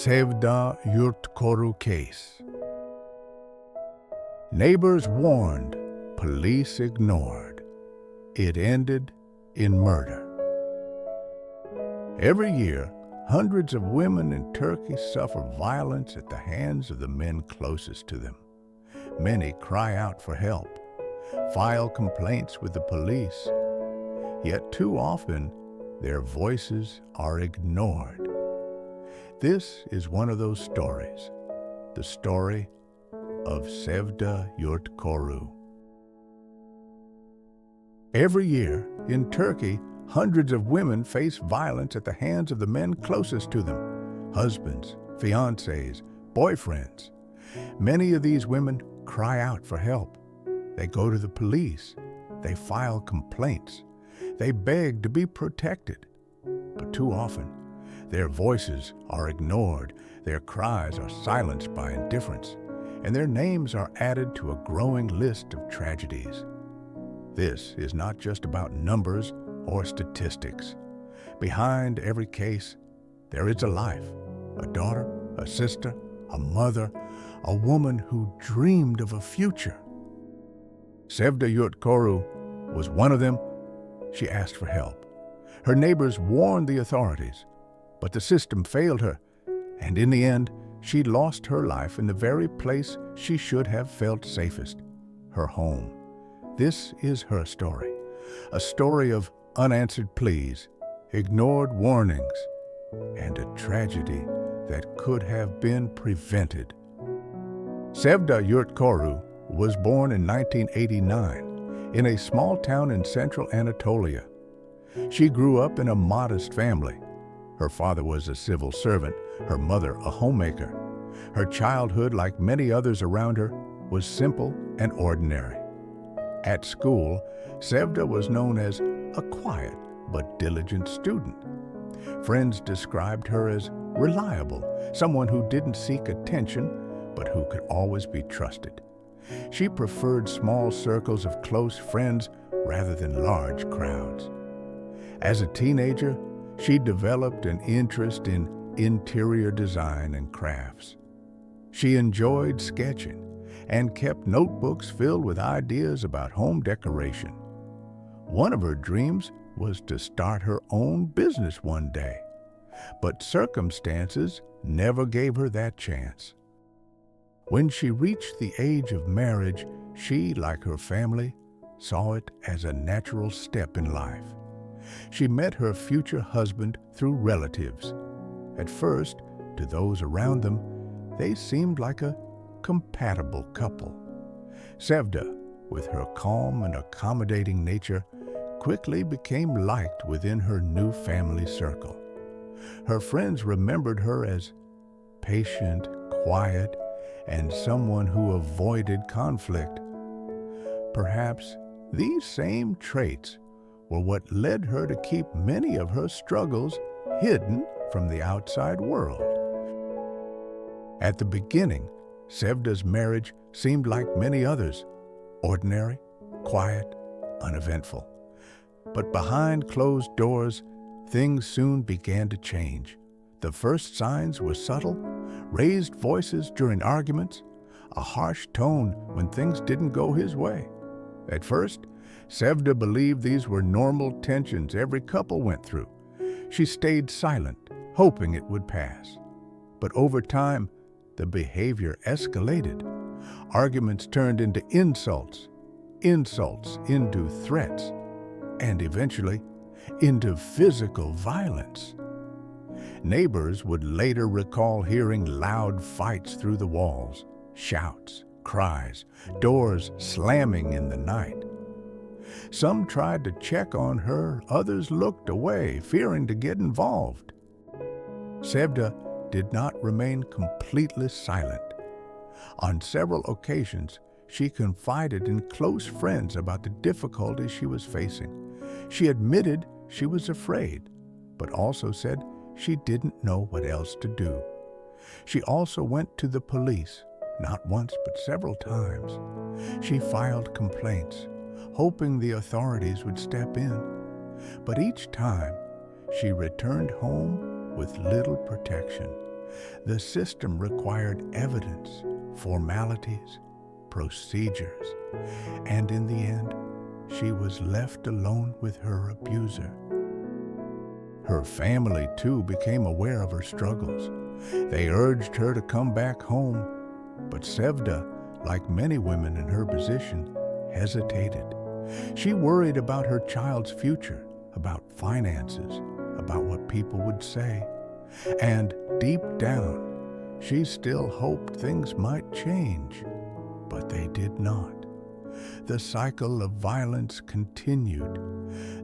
Sevda Yurtkoru case. Neighbors warned, police ignored. It ended in murder. Every year, hundreds of women in Turkey suffer violence at the hands of the men closest to them. Many cry out for help, file complaints with the police, yet too often their voices are ignored. This is one of those stories, the story of Sevda Yurtkoru. Every year in Turkey, hundreds of women face violence at the hands of the men closest to them, husbands, fiancés, boyfriends. Many of these women cry out for help. They go to the police. They file complaints. They beg to be protected. But too often, their voices are ignored, their cries are silenced by indifference, and their names are added to a growing list of tragedies. This is not just about numbers or statistics. Behind every case, there is a life, a daughter, a sister, a mother, a woman who dreamed of a future. Sevda Yurtkoru was one of them. She asked for help. Her neighbors warned the authorities, but the system failed her, and in the end, she lost her life in the very place she should have felt safest, her home. This is her story, a story of unanswered pleas, ignored warnings, and a tragedy that could have been prevented. Sevda Yurtkoru was born in 1989 in a small town in central Anatolia. She grew up in a modest family. Her father was a civil servant, her mother a homemaker. Her childhood, like many others around her, was simple and ordinary. At school, Sevda was known as a quiet but diligent student. Friends described her as reliable, someone who didn't seek attention but who could always be trusted. She preferred small circles of close friends rather than large crowds. As a teenager, she developed an interest in interior design and crafts. She enjoyed sketching and kept notebooks filled with ideas about home decoration. One of her dreams was to start her own business one day, but circumstances never gave her that chance. When she reached the age of marriage, she, like her family, saw it as a natural step in life. She met her future husband through relatives. At first, to those around them, they seemed like a compatible couple. Sevda, with her calm and accommodating nature, quickly became liked within her new family circle. Her friends remembered her as patient, quiet, and someone who avoided conflict. Perhaps these same traits were what led her to keep many of her struggles hidden from the outside world. At the beginning, Sevda's marriage seemed like many others, ordinary, quiet, uneventful. But behind closed doors, things soon began to change. The first signs were subtle: raised voices during arguments, a harsh tone when things didn't go his way. At first, Sevda believed these were normal tensions every couple went through. She stayed silent, hoping it would pass. But over time, the behavior escalated. Arguments turned into insults, insults into threats, and eventually into physical violence. Neighbors would later recall hearing loud fights through the walls, shouts, cries, doors slamming in the night. Some tried to check on her, others looked away, fearing to get involved. Sevda did not remain completely silent. On several occasions, she confided in close friends about the difficulties she was facing. She admitted she was afraid, but also said she didn't know what else to do. She also went to the police, not once but several times. She filed complaints, hoping the authorities would step in. But each time, she returned home with little protection. The system required evidence, formalities, procedures, and in the end, she was left alone with her abuser. Her family, too, became aware of her struggles. They urged her to come back home, but Sevda, like many women in her position, hesitated. She worried about her child's future, about finances, about what people would say. And deep down, she still hoped things might change, but they did not. The cycle of violence continued.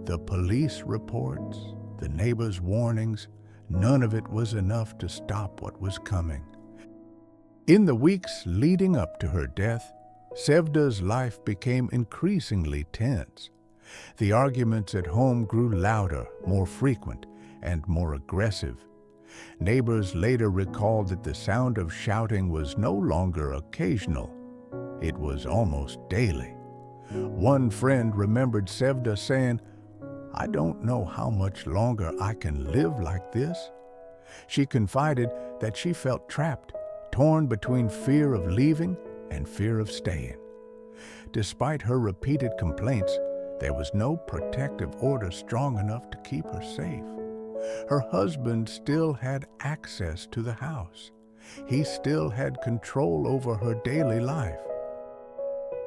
The police reports, the neighbors' warnings, none of it was enough to stop what was coming. In the weeks leading up to her death, Sevda's life became increasingly tense. The arguments at home grew louder, more frequent, and more aggressive. Neighbors later recalled that the sound of shouting was no longer occasional. It was almost daily. One friend remembered Sevda saying, "I don't know how much longer I can live like this." She confided that she felt trapped, torn between fear of leaving and fear of staying. Despite her repeated complaints, there was no protective order strong enough to keep her safe. Her husband still had access to the house. He still had control over her daily life.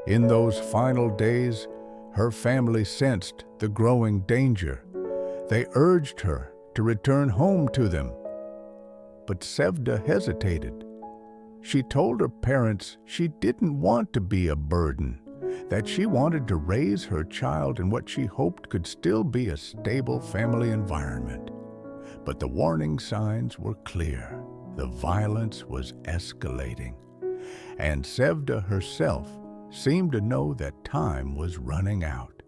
In those final days, her family sensed the growing danger. They urged her to return home to them. But Sevda hesitated. She told her parents she didn't want to be a burden, that she wanted to raise her child in what she hoped could still be a stable family environment. But the warning signs were clear. The violence was escalating. And Sevda herself seemed to know that time was running out.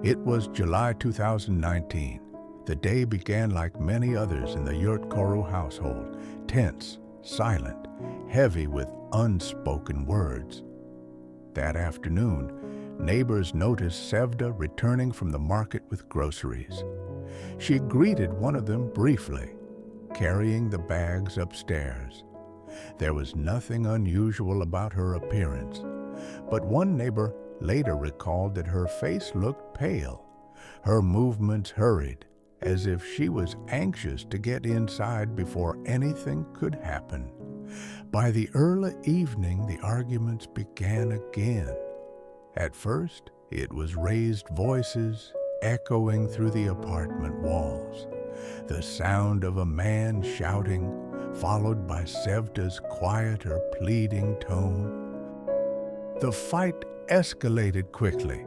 It was July 2019. The day began like many others in the Yurtkoru household, tense, silent, heavy with unspoken words. That afternoon, neighbors noticed Sevda returning from the market with groceries. She greeted one of them briefly, carrying the bags upstairs. There was nothing unusual about her appearance, but one neighbor later recalled that her face looked pale, her movements hurried, as if she was anxious to get inside before anything could happen. By the early evening, the arguments began again. At first, it was raised voices echoing through the apartment walls, the sound of a man shouting, followed by Sevda's quieter, pleading tone. The fight escalated quickly.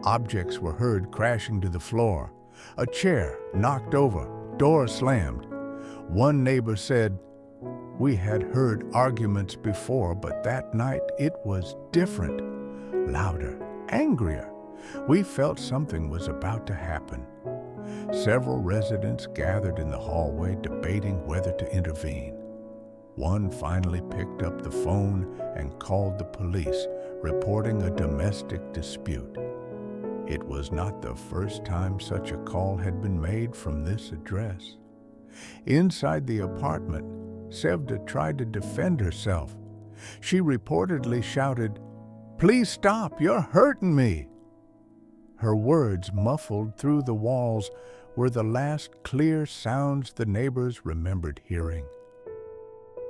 Objects were heard crashing to the floor. A chair knocked over, door slammed. One neighbor said, "We had heard arguments before, but that night it was different, louder, angrier. We felt something was about to happen." Several residents gathered in the hallway debating whether to intervene. One finally picked up the phone and called the police, reporting a domestic dispute. It was not the first time such a call had been made from this address. Inside the apartment, Sevda tried to defend herself. She reportedly shouted, "Please stop, you're hurting me." Her words, muffled through the walls, were the last clear sounds the neighbors remembered hearing.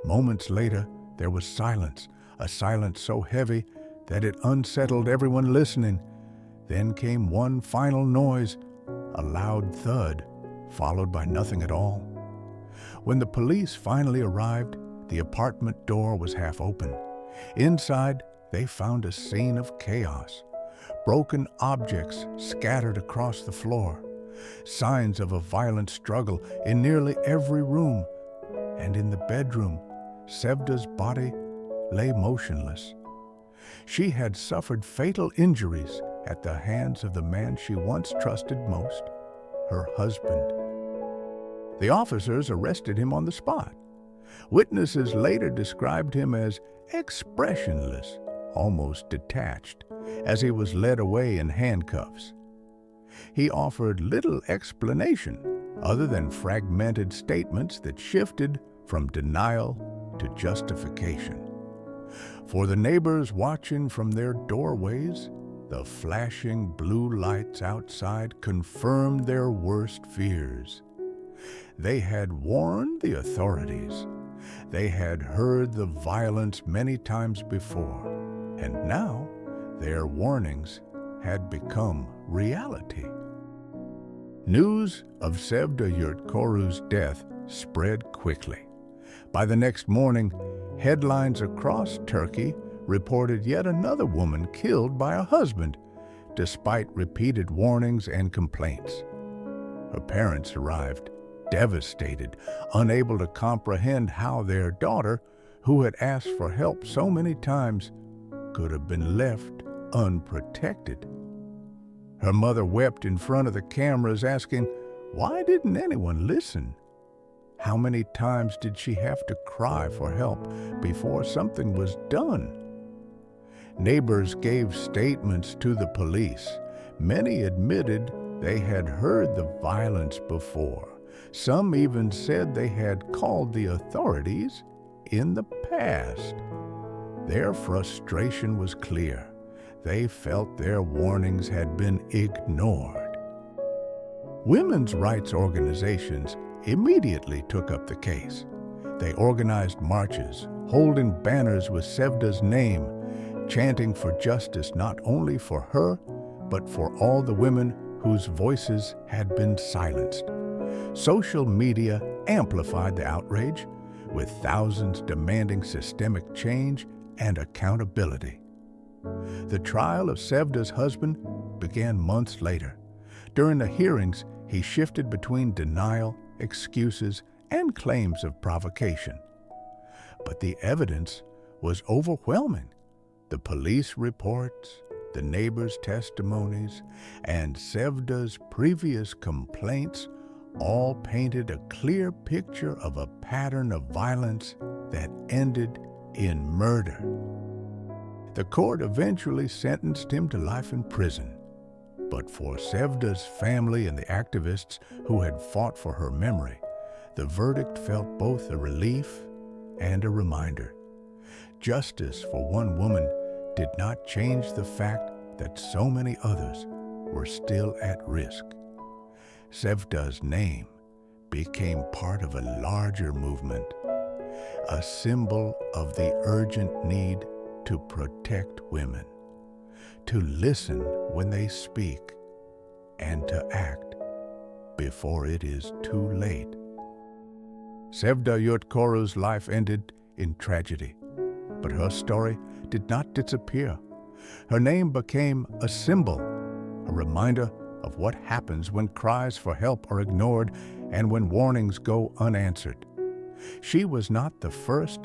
Moments later, there was silence, a silence so heavy that it unsettled everyone listening. Then came one final noise, a loud thud, followed by nothing at all. When the police finally arrived, the apartment door was half open. Inside, they found a scene of chaos. Broken objects scattered across the floor, signs of a violent struggle in nearly every room, and in the bedroom, Sevda's body lay motionless. She had suffered fatal injuries at the hands of the man she once trusted most, her husband. The officers arrested him on the spot. Witnesses later described him as expressionless, almost detached, as he was led away in handcuffs. He offered little explanation other than fragmented statements that shifted from denial to justification. For the neighbors watching from their doorways, the flashing blue lights outside confirmed their worst fears. They had warned the authorities. They had heard the violence many times before, and now their warnings had become reality. News of Sevda Yurtkoru's death spread quickly. By the next morning, headlines across Turkey reported yet another woman killed by a husband, despite repeated warnings and complaints. Her parents arrived, devastated, unable to comprehend how their daughter, who had asked for help so many times, could have been left unprotected. Her mother wept in front of the cameras, asking, why didn't anyone listen? How many times did she have to cry for help before something was done? Neighbors gave statements to the police. Many admitted they had heard the violence before. Some even said they had called the authorities in the past. Their frustration was clear. They felt their warnings had been ignored. Women's rights organizations immediately took up the case. They organized marches, holding banners with Sevda's name, chanting for justice not only for her, but for all the women whose voices had been silenced. Social media amplified the outrage, with thousands demanding systemic change and accountability. The trial of Sevda's husband began months later. During the hearings, he shifted between denial, excuses, and claims of provocation. But the evidence was overwhelming. The police reports, the neighbors' testimonies, and Sevda's previous complaints all painted a clear picture of a pattern of violence that ended in murder. The court eventually sentenced him to life in prison. But for Sevda's family and the activists who had fought for her memory, the verdict felt both a relief and a reminder. Justice for one woman did not change the fact that so many others were still at risk. Sevda's name became part of a larger movement, a symbol of the urgent need to protect women, to listen when they speak, and to act before it is too late. Sevda Yurtkoru's life ended in tragedy, but her story did not disappear. Her name became a symbol, a reminder of what happens when cries for help are ignored and when warnings go unanswered. She was not the first,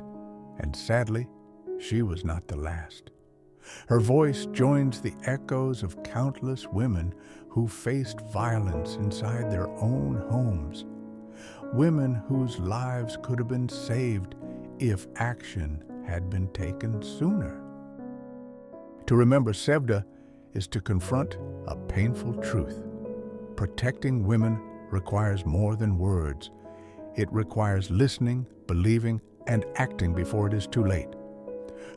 and sadly, she was not the last. Her voice joins the echoes of countless women who faced violence inside their own homes. Women whose lives could have been saved if action had been taken sooner. To remember Sevda is to confront a painful truth. Protecting women requires more than words. It requires listening, believing, and acting before it is too late.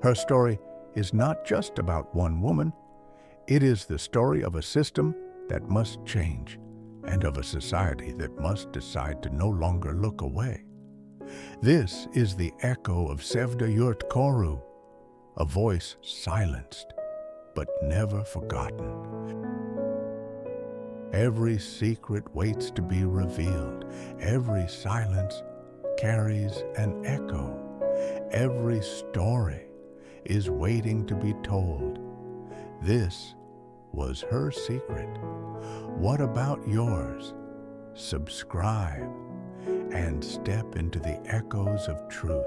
Her story is not just about one woman. It is the story of a system that must change and of a society that must decide to no longer look away. This is the echo of Sevda Yurtkoru, a voice silenced but never forgotten. Every secret waits to be revealed. Every silence carries an echo. Every story is waiting to be told. This was her secret. What about yours? Subscribe and step into the echoes of truth.